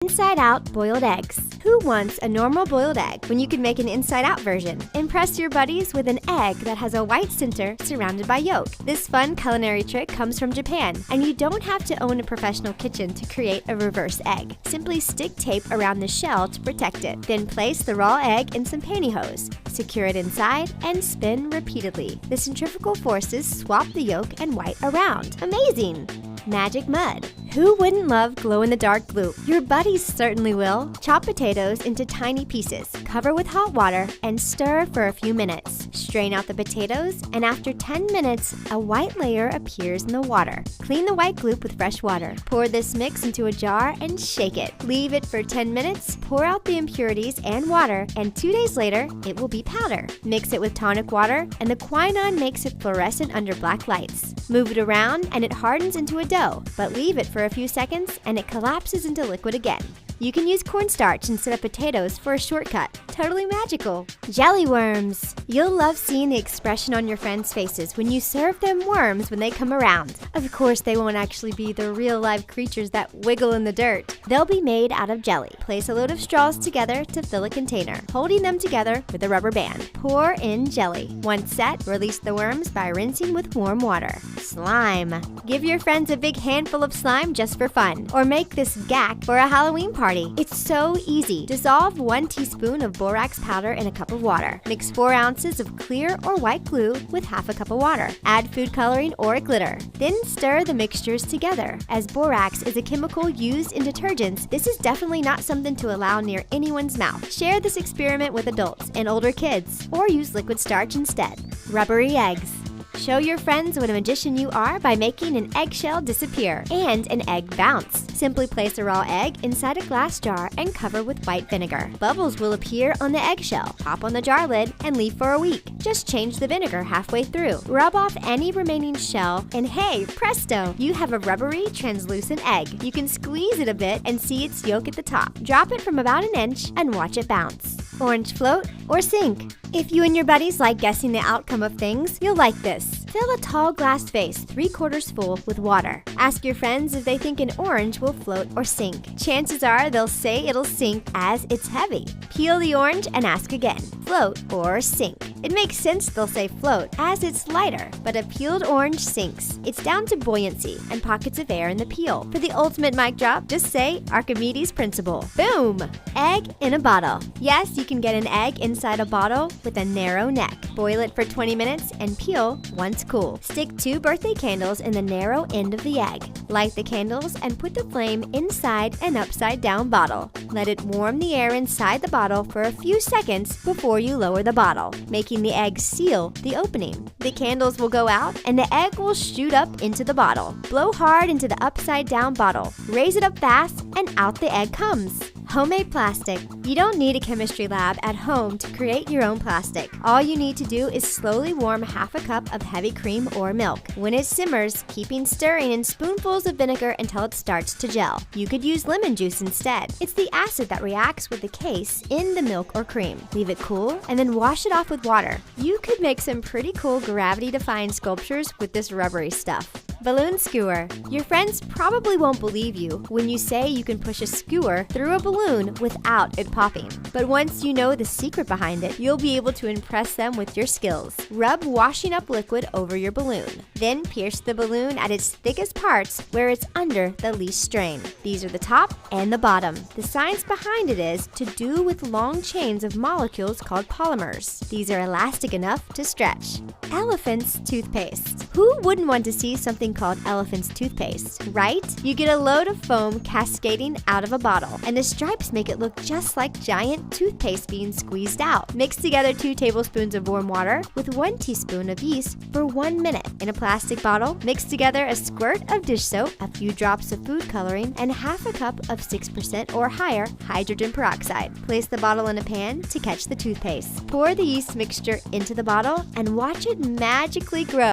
Inside-out boiled eggs. Who wants a normal boiled egg when you can make an inside-out version? Impress your buddies with an egg that has a white center surrounded by yolk. This fun culinary trick comes from Japan, and you don't have to own a professional kitchen to create a reverse egg. Simply stick tape around the shell to protect it. Then place the raw egg in some pantyhose, secure it inside, and spin repeatedly. The centrifugal forces swap the yolk and white around. Amazing! Magic mud. Who wouldn't love glow-in-the-dark glue? Your buddies certainly will. Chop potatoes into tiny pieces, cover with hot water, and stir for a few minutes. Strain out the potatoes, and after 10 minutes, a white layer appears in the water. Clean the white glue with fresh water. Pour this mix into a jar and shake it. Leave it for 10 minutes, pour out the impurities and water, and 2 days later, it will be powder. Mix it with tonic water, and the quinine makes it fluorescent under black lights. Move it around, and it hardens into a dough, but leave it for a few seconds and it collapses into liquid again. You can use cornstarch instead of potatoes for a shortcut. Totally magical. Jelly worms. You'll love seeing the expression on your friends' faces when you serve them worms when they come around. Of course, they won't actually be the real live creatures that wiggle in the dirt. They'll be made out of jelly. Place a load of straws together to fill a container, holding them together with a rubber band. Pour in jelly. Once set, release the worms by rinsing with warm water. Slime. Give your friends a big handful of slime just for fun, or make this gack for a Halloween party. It's so easy. Dissolve 1 teaspoon of borax powder in a cup of water. Mix 4 ounces of clear or white glue with half a cup of water. Add food coloring or glitter. Then stir the mixtures together. As borax is a chemical used in detergents, this is definitely not something to allow near anyone's mouth. Share this experiment with adults and older kids, or use liquid starch instead. Rubbery eggs. Show your friends what a magician you are by making an eggshell disappear and an egg bounce. Simply place a raw egg inside a glass jar and cover with white vinegar. Bubbles will appear on the eggshell. Pop on the jar lid and leave for a week. Just change the vinegar halfway through. Rub off any remaining shell and hey, presto! You have a rubbery, translucent egg. You can squeeze it a bit and see its yolk at the top. Drop it from about 1 inch and watch it bounce. Orange float or sink. If you and your buddies like guessing the outcome of things, you'll like this. Fill a tall glass vase 3/4 full with water. Ask your friends if they think an orange will float or sink. Chances are they'll say it'll sink as it's heavy. Peel the orange and ask again, float or sink. It makes sense they'll say float as it's lighter, but a peeled orange sinks. It's down to buoyancy and pockets of air in the peel. For the ultimate mic drop, just say Archimedes' principle. Boom! Egg in a bottle. Yes, you can get an egg inside a bottle with a narrow neck. Boil it for 20 minutes and peel once cool. Stick 2 birthday candles in the narrow end of the egg. Light the candles and put the flame inside an upside down bottle. Let it warm the air inside the bottle for a few seconds before you lower the bottle, making the egg seal the opening. The candles will go out and the egg will shoot up into the bottle. Blow hard into the upside down bottle. Raise it up fast and out the egg comes. Homemade plastic. You don't need a chemistry lab at home to create your own plastic. All you need to do is slowly warm half a cup of heavy cream or milk. When it simmers, keeping stirring in spoonfuls of vinegar until it starts to gel. You could use lemon juice instead. It's the acid that reacts with the case in the milk or cream. Leave it cool and then wash it off with water. You could make some pretty cool gravity-defying sculptures with this rubbery stuff. Balloon skewer. Your friends probably won't believe you when you say you can push a skewer through a balloon without it popping. But once you know the secret behind it, you'll be able to impress them with your skills. Rub washing up liquid over your balloon. Then pierce the balloon at its thickest parts where it's under the least strain. These are the top and the bottom. The science behind it is to do with long chains of molecules called polymers. These are elastic enough to stretch. Elephant's toothpaste. Who wouldn't want to see something called elephant's toothpaste, right? You get a load of foam cascading out of a bottle, and the stripes make it look just like giant toothpaste being squeezed out. Mix together 2 tablespoons of warm water with 1 teaspoon of yeast for 1 minute. In a plastic bottle, mix together a squirt of dish soap, a few drops of food coloring, and half a cup of 6% or higher hydrogen peroxide. Place the bottle in a pan to catch the toothpaste. Pour the yeast mixture into the bottle and watch it magically grow.